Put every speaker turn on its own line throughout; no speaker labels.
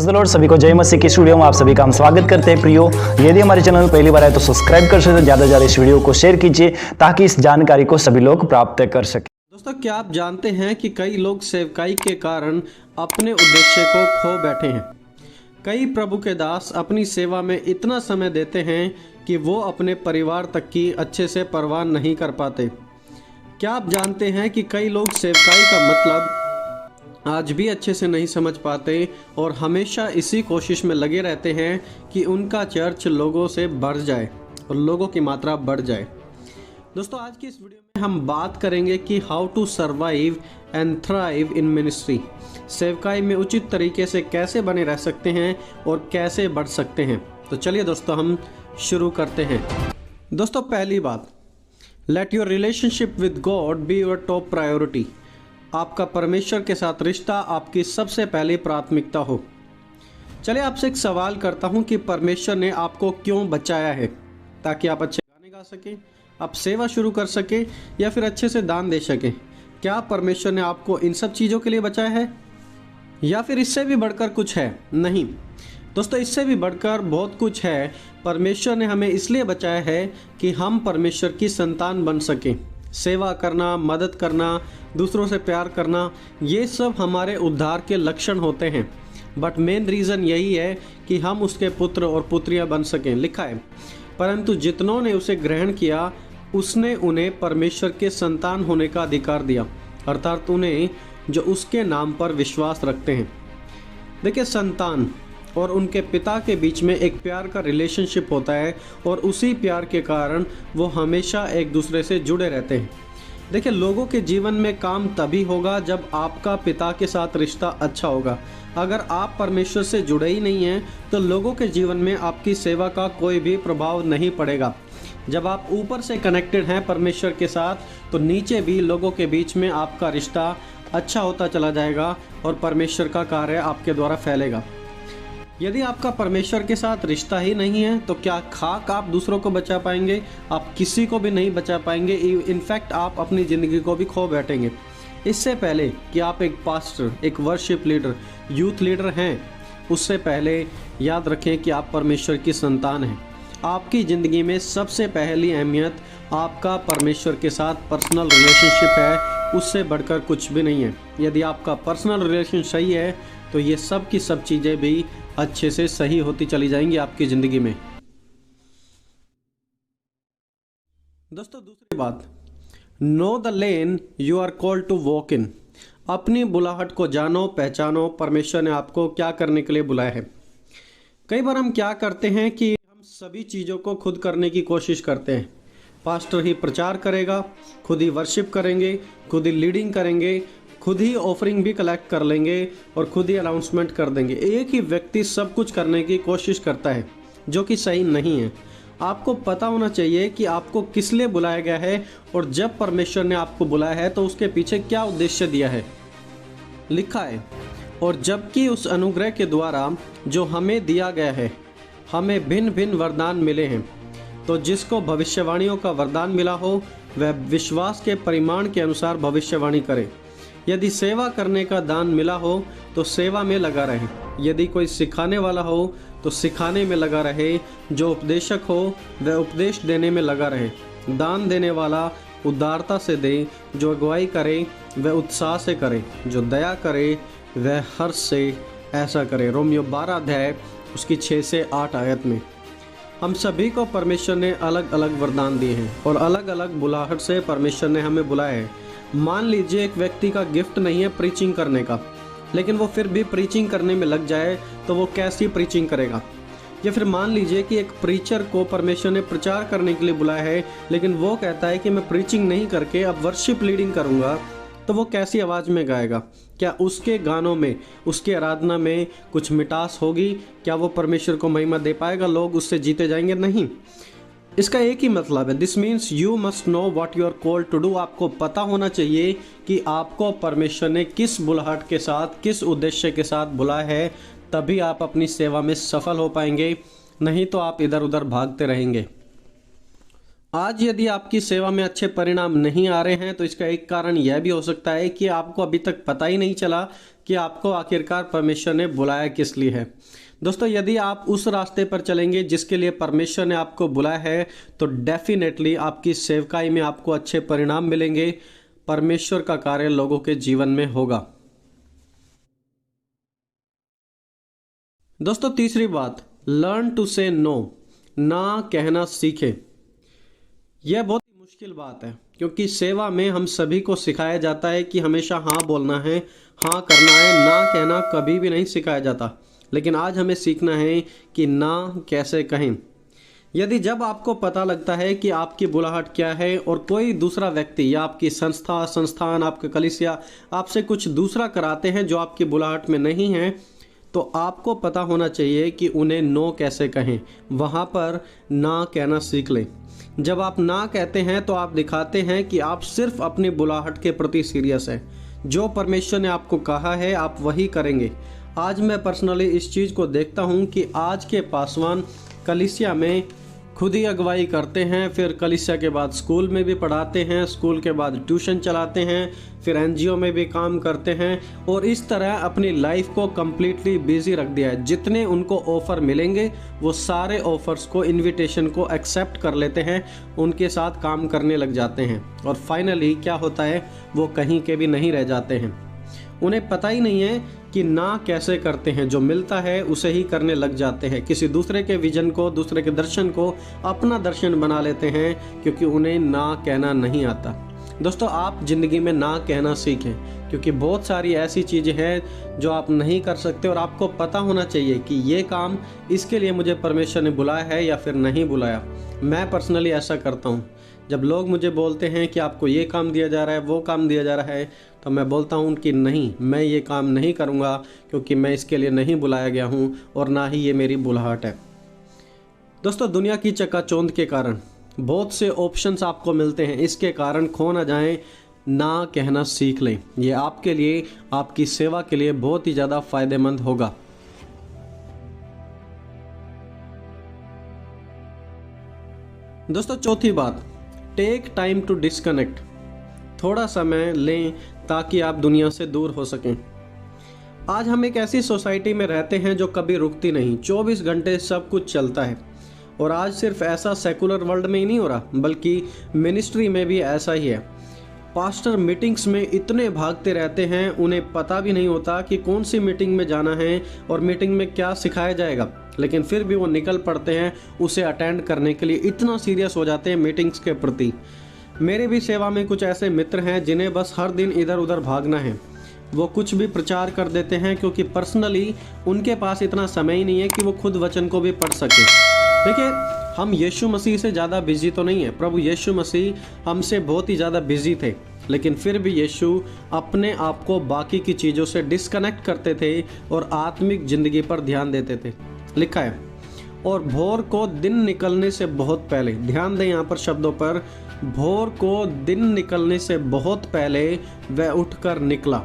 Praise the Lord. सभी को जय मसीह की स्टूडियो में आप सभी का हम स्वागत करते हैं। प्रियो, यदि हमारे चैनल में पहली बार आए तो सब्सक्राइब कर सकते हैं, ज़्यादा से ज़्यादा इस वीडियो को शेयर कीजिए ताकि इस जानकारी को सभी लोग प्राप्त कर सकें।
दोस्तों, क्या आप जानते हैं कि कई लोग सेवकाई के कारण अपने उद्देश्य को खो बैठे हैं। कई प्रभु के दास अपनी सेवा में इतना समय देते हैं कि वो अपने परिवार तक की अच्छे से परवाह नहीं कर पाते। क्या आप जानते हैं कि कई लोग सेवकाई का मतलब आज भी अच्छे से नहीं समझ पाते और हमेशा इसी कोशिश में लगे रहते हैं कि उनका चर्च लोगों से बढ़ जाए और लोगों की मात्रा बढ़ जाए। दोस्तों, आज की इस वीडियो में हम बात करेंगे कि how to survive and thrive in ministry. सेवकाई में उचित तरीके से कैसे बने रह सकते हैं और कैसे बढ़ सकते हैं। तो चलिए दोस्तों, हम शुरू करते हैं। दोस्तों, पहली बात, let your relationship with God be your top priority. आपका परमेश्वर के साथ रिश्ता आपकी सबसे पहली प्राथमिकता हो। चलिए आपसे एक सवाल करता हूं कि परमेश्वर ने आपको क्यों बचाया है? ताकि आप अच्छे गाने गा सकें, आप सेवा शुरू कर सकें या फिर अच्छे से दान दे सकें। क्या परमेश्वर ने आपको इन सब चीज़ों के लिए बचाया है या फिर इससे भी बढ़कर कुछ है? नहीं दोस्तों, इससे भी बढ़कर बहुत कुछ है। परमेश्वर ने हमें इसलिए बचाया है कि हम परमेश्वर की संतान बन सकें। सेवा करना, मदद करना, दूसरों से प्यार करना, ये सब हमारे उद्धार के लक्षण होते हैं। बट मेन रीज़न यही है कि हम उसके पुत्र और पुत्रियां बन सकें। लिखा है, परंतु जितनों ने उसे ग्रहण किया उसने उन्हें परमेश्वर के संतान होने का अधिकार दिया, अर्थात उन्हें जो उसके नाम पर विश्वास रखते हैं। देखिए, संतान और उनके पिता के बीच में एक प्यार का रिलेशनशिप होता है और उसी प्यार के कारण वो हमेशा एक दूसरे से जुड़े रहते हैं। देखिए, लोगों के जीवन में काम तभी होगा जब आपका पिता के साथ रिश्ता अच्छा होगा। अगर आप परमेश्वर से जुड़े ही नहीं हैं तो लोगों के जीवन में आपकी सेवा का कोई भी प्रभाव नहीं पड़ेगा। जब आप ऊपर से कनेक्टेड हैं परमेश्वर के साथ तो नीचे भी लोगों के बीच में आपका रिश्ता अच्छा होता चला जाएगा और परमेश्वर का कार्य आपके द्वारा फैलेगा। यदि आपका परमेश्वर के साथ रिश्ता ही नहीं है तो क्या खाक आप दूसरों को बचा पाएंगे? आप किसी को भी नहीं बचा पाएंगे। इनफैक्ट आप अपनी ज़िंदगी को भी खो बैठेंगे। इससे पहले कि आप एक पास्टर, एक वर्शिप लीडर, यूथ लीडर हैं, उससे पहले याद रखें कि आप परमेश्वर की संतान हैं। आपकी ज़िंदगी में सबसे पहली अहमियत आपका परमेश्वर के साथ पर्सनल रिलेशनशिप है, उससे बढ़कर कुछ भी नहीं है। यदि आपका पर्सनल रिलेशन सही है तो ये सब की सब चीज़ें भी अच्छे से सही होती चली जाएंगी आपकी ज़िंदगी में। दोस्तों, दूसरी बात, know the lane you are called to walk in. अपनी बुलाहट को जानो, पहचानो। परमेश्वर ने आपको क्या करने के लिए बुलाया है। कई बार हम क्या करते हैं कि हम सभी चीज़ों को खुद करने की कोशिश करते हैं। पास्टर ही प्रचार करेगा, खुद ही वर्शिप करेंगे, खुद ही लीडिंग करेंगे, खुद ही ऑफरिंग भी कलेक्ट कर लेंगे और खुद ही अनाउंसमेंट कर देंगे। एक ही व्यक्ति सब कुछ करने की कोशिश करता है, जो कि सही नहीं है। आपको पता होना चाहिए कि आपको किस लिए बुलाया गया है और जब परमेश्वर ने आपको बुलाया है तो उसके पीछे क्या उद्देश्य दिया है। लिखा है, और जबकि उस अनुग्रह के द्वारा जो हमें दिया गया है हमें भिन्न भिन्न वरदान मिले हैं। तो जिसको भविष्यवाणियों का वरदान मिला हो वह विश्वास के परिमाण के अनुसार भविष्यवाणी करे। यदि सेवा करने का दान मिला हो तो सेवा में लगा रहे। यदि कोई सिखाने वाला हो तो सिखाने में लगा रहे। जो उपदेशक हो वह उपदेश देने में लगा रहे। दान देने वाला उदारता से दे। जो अगुवाई करे वह उत्साह से करे। जो दया करे वह हर्ष से ऐसा करे। रोमियो 12 अध्याय उसकी 6 से 8 आयत में हम सभी को परमेश्वर ने अलग अलग वरदान दिए हैं और अलग अलग बुलाहट से परमेश्वर ने हमें बुलाया है। मान लीजिए एक व्यक्ति का गिफ्ट नहीं है प्रीचिंग करने का, लेकिन वो फिर भी प्रीचिंग करने में लग जाए तो वो कैसी प्रीचिंग करेगा। या फिर मान लीजिए कि एक प्रीचर को परमेश्वर ने प्रचार करने के लिए बुलाया है, लेकिन वो कहता है कि मैं प्रीचिंग नहीं करके अब वर्शिप लीडिंग करूँगा, तो वो कैसी आवाज़ में गाएगा? क्या उसके गानों में, उसके आराधना में कुछ मिठास होगी? क्या वो परमेश्वर को महिमा दे पाएगा? लोग उससे जीते जाएंगे? नहीं। इसका एक ही मतलब है, this means you must know what you are called to do. आपको पता होना चाहिए कि आपको परमेश्वर ने किस बुलाहट के साथ, किस उद्देश्य के साथ बुलाया है, तभी आप अपनी सेवा में सफल हो पाएंगे। नहीं तो आप इधर उधर भागते रहेंगे। आज यदि आपकी सेवा में अच्छे परिणाम नहीं आ रहे हैं तो इसका एक कारण यह भी हो सकता है कि आपको अभी तक पता ही नहीं चला कि आपको आखिरकार परमेश्वर ने बुलाया किस लिए है। दोस्तों, यदि आप उस रास्ते पर चलेंगे जिसके लिए परमेश्वर ने आपको बुलाया है तो डेफिनेटली आपकी सेवकाई में आपको अच्छे परिणाम मिलेंगे, परमेश्वर का कार्य लोगों के जीवन में होगा। दोस्तों, तीसरी बात, लर्न टू से नो, ना कहना सीखें। यह बहुत ही मुश्किल बात है क्योंकि सेवा में हम सभी को सिखाया जाता है कि हमेशा हाँ बोलना है, हाँ करना है, ना कहना कभी भी नहीं सिखाया जाता। लेकिन आज हमें सीखना है कि ना कैसे कहें। यदि जब आपको पता लगता है कि आपकी बुलाहट क्या है और कोई दूसरा व्यक्ति या आपकी संस्थान, आपके कलीसिया आपसे कुछ दूसरा कराते हैं जो आपकी बुलाहट में नहीं है, तो आपको पता होना चाहिए कि उन्हें नो कैसे कहें। वहाँ पर ना कहना सीख लें। जब आप ना कहते हैं तो आप दिखाते हैं कि आप सिर्फ अपनी बुलाहट के प्रति सीरियस हैं। जो परमेश्वर ने आपको कहा है आप वही करेंगे। आज मैं पर्सनली इस चीज़ को देखता हूँ कि आज के पासवान कलीसिया में खुद ही अगुवाई करते हैं, फिर कलीसिया के बाद स्कूल में भी पढ़ाते हैं, स्कूल के बाद ट्यूशन चलाते हैं, फिर एनजीओ में भी काम करते हैं और इस तरह अपनी लाइफ को कम्प्लीटली बिजी रख दिया है। जितने उनको ऑफ़र मिलेंगे वो सारे ऑफ़र्स को, इनविटेशन को एक्सेप्ट कर लेते हैं, उनके साथ काम करने लग जाते हैं और फाइनली क्या होता है, वो कहीं के भी नहीं रह जाते हैं। उन्हें पता ही नहीं है कि ना कैसे करते हैं, जो मिलता है उसे ही करने लग जाते हैं। किसी दूसरे के विजन को, दूसरे के दर्शन को अपना दर्शन बना लेते हैं क्योंकि उन्हें ना कहना नहीं आता। दोस्तों, आप ज़िंदगी में ना कहना सीखें क्योंकि बहुत सारी ऐसी चीज़ें हैं जो आप नहीं कर सकते और आपको पता होना चाहिए कि ये काम इसके लिए मुझे परमेश्वर ने बुलाया है या फिर नहीं बुलाया। मैं पर्सनली ऐसा करता हूँ। जब लोग मुझे बोलते हैं कि आपको ये काम दिया जा रहा है, वो काम दिया जा रहा है, तो मैं बोलता हूँ कि नहीं, मैं ये काम नहीं करूँगा क्योंकि मैं इसके लिए नहीं बुलाया गया हूँ और ना ही ये मेरी बुलाहट है। दोस्तों, दुनिया की चकाचौंध के कारण बहुत से ऑप्शंस आपको मिलते हैं, इसके कारण खो ना जाएं, ना कहना सीख लें। ये आपके लिए, आपकी सेवा के लिए बहुत ही ज़्यादा फायदेमंद होगा। दोस्तों, चौथी बात, टेक टाइम टू डिस्कनेक्ट। थोड़ा समय लें ताकि आप दुनिया से दूर हो सकें। आज हम एक ऐसी सोसाइटी में रहते हैं जो कभी रुकती नहीं, 24 घंटे सब कुछ चलता है। और आज सिर्फ ऐसा सेकुलर वर्ल्ड में ही नहीं हो रहा, बल्कि मिनिस्ट्री में भी ऐसा ही है। पास्टर मीटिंग्स में इतने भागते रहते हैं, उन्हें पता भी नहीं होता कि कौन सी मीटिंग में जाना है और मीटिंग में क्या सिखाया जाएगा, लेकिन फिर भी वो निकल पड़ते हैं उसे अटेंड करने के लिए। इतना सीरियस हो जाते हैं मीटिंग्स के प्रति। मेरे भी सेवा में कुछ ऐसे मित्र हैं जिन्हें बस हर दिन इधर उधर भागना है। वो कुछ भी प्रचार कर देते हैं क्योंकि पर्सनली उनके पास इतना समय ही नहीं है कि वो खुद वचन को भी पढ़ सके। देखिए, हम यीशु मसीह से ज़्यादा बिजी तो नहीं है। प्रभु यीशु मसीह हमसे बहुत ही ज़्यादा बिजी थे, लेकिन फिर भी यीशु अपने आप को बाकी की चीज़ों से डिस्कनेक्ट करते थे और आत्मिक ज़िंदगी पर ध्यान देते थे। लिखा है, और भोर को दिन निकलने से बहुत पहले, ध्यान दें यहाँ पर शब्दों पर, भोर को दिन निकलने से बहुत पहले वह उठकर निकला।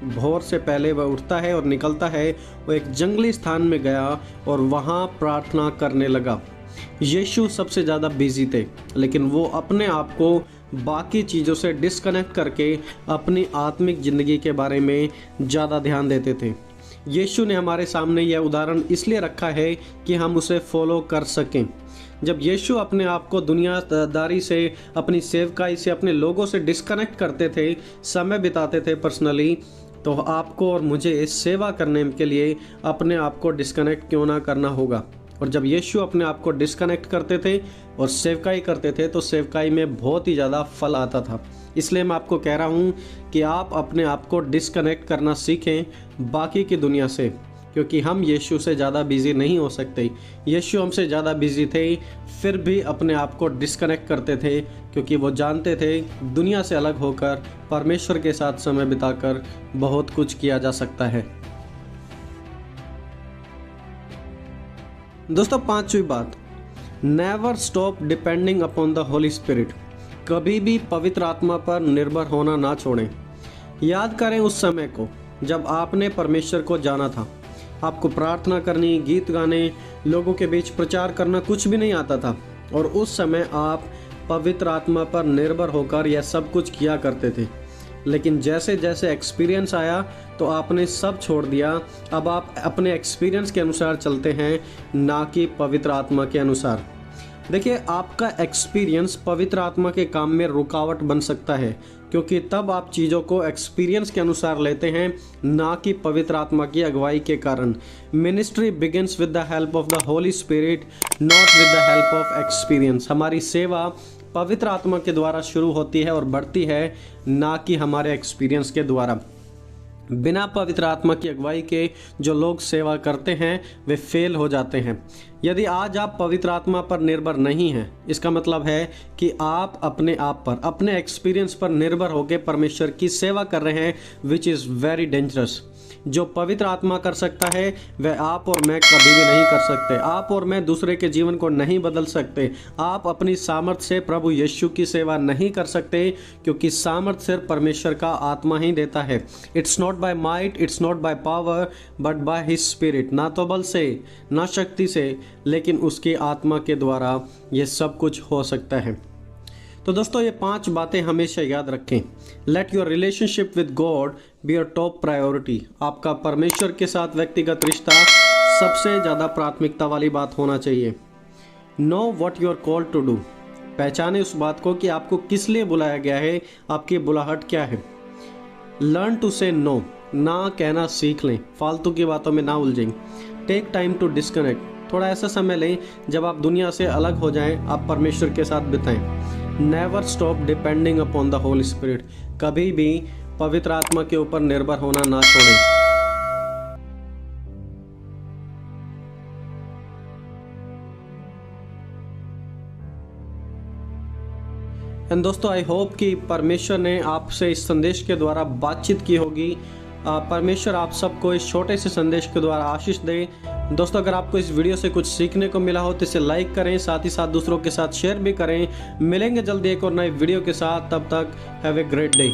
भोर से पहले वह उठता है और निकलता है। वो एक जंगली स्थान में गया और वहाँ प्रार्थना करने लगा। यीशु सबसे ज़्यादा बिजी थे, लेकिन वो अपने आप को बाकी चीज़ों से डिस्कनेक्ट करके अपनी आत्मिक ज़िंदगी के बारे में ज़्यादा ध्यान देते थे। यीशु ने हमारे सामने यह उदाहरण इसलिए रखा है कि हम उसे फॉलो कर सकें। जब यीशु अपने आप को दुनियादारी से, अपनी सेवकाई से, अपने लोगों से डिस्कनेक्ट करते थे, समय बिताते थे पर्सनली, तो आपको और मुझे इस सेवा करने के लिए अपने आप को डिस्कनेक्ट क्यों ना करना होगा। और जब यीशु अपने आप को डिस्कनेक्ट करते थे और सेवकाई करते थे तो सेवकाई में बहुत ही ज़्यादा फल आता था। इसलिए मैं आपको कह रहा हूँ कि आप अपने आप को डिस्कनेक्ट करना सीखें बाकी की दुनिया से, क्योंकि हम यीशु से ज़्यादा बिजी नहीं हो सकते। यीशु हमसे ज़्यादा बिजी थे, फिर भी अपने आप को डिस्कनेक्ट करते थे क्योंकि वो जानते थे दुनिया से अलग होकर परमेश्वर के साथ समय बिताकर बहुत कुछ किया जा सकता है। दोस्तों, पांचवी बात, never stop depending upon the Holi spirit. कभी भी पवित्र आत्मा पर निर्भर होना ना छोड़ें। याद करें उस समय को जब आपने परमेश्वर को जाना था। आपको प्रार्थना करनी, गीत गाने, लोगों के बीच प्रचार करना कुछ भी नहीं आता था, और उस समय आप पवित्र आत्मा पर निर्भर होकर यह सब कुछ किया करते थे, लेकिन जैसे जैसे एक्सपीरियंस आया तो आपने सब छोड़ दिया। अब आप अपने एक्सपीरियंस के अनुसार चलते हैं, ना कि पवित्र आत्मा के अनुसार। देखिए, आपका एक्सपीरियंस पवित्र आत्मा के काम में रुकावट बन सकता है, क्योंकि तब आप चीज़ों को एक्सपीरियंस के अनुसार लेते हैं, ना कि पवित्र आत्मा की अगुवाई के कारण। Ministry begins with the help of the Holi spirit, not with the help of experience. हमारी सेवा पवित्र आत्मा के द्वारा शुरू होती है और बढ़ती है, ना कि हमारे एक्सपीरियंस के द्वारा। बिना पवित्र आत्मा की अगुवाई के जो लोग सेवा करते हैं वे फेल हो जाते हैं। यदि आज आप पवित्र आत्मा पर निर्भर नहीं हैं, इसका मतलब है कि आप अपने आप पर, अपने एक्सपीरियंस पर निर्भर होकर परमेश्वर की सेवा कर रहे हैं, विच इज़ वेरी डेंजरस। जो पवित्र आत्मा कर सकता है वह आप और मैं कभी भी नहीं कर सकते। आप और मैं दूसरे के जीवन को नहीं बदल सकते। आप अपनी सामर्थ्य से प्रभु यीशु की सेवा नहीं कर सकते, क्योंकि सामर्थ्य सिर्फ परमेश्वर का आत्मा ही देता है। It's not by might, it's not by power, but by his spirit. ना तो बल से, ना शक्ति से, लेकिन उसकी आत्मा के द्वारा ये सब कुछ हो सकता है। तो दोस्तों, ये 5 बातें हमेशा याद रखें। Let your relationship with God be your top priority. आपका परमेश्वर के साथ व्यक्तिगत रिश्ता सबसे ज़्यादा प्राथमिकता वाली बात होना चाहिए। Know what you are called to do. पहचाने उस बात को कि आपको किस लिए बुलाया गया है, आपकी बुलाहट क्या है। Learn to say no. ना कहना सीख लें, फालतू की बातों में ना उलझें। Take time to disconnect. थोड़ा ऐसा समय लें जब आप दुनिया से अलग हो जाएं, आप परमेश्वर के साथ बिताएं। Never stop depending upon the Holi spirit. कभी भी पवित्र आत्मा के ऊपर निर्भर होना ना छोड़ें। एंड दोस्तों, आई होप कि परमेश्वर ने आपसे इस संदेश के द्वारा बातचीत की होगी। परमेश्वर आप सबको इस छोटे से संदेश के द्वारा आशीष दे। दोस्तों, अगर आपको इस वीडियो से कुछ सीखने को मिला हो तो इसे लाइक करें, साथ ही साथ दूसरों के साथ शेयर भी करें। मिलेंगे जल्दी एक और नए वीडियो के साथ, तब तक हैव ए ग्रेट डे।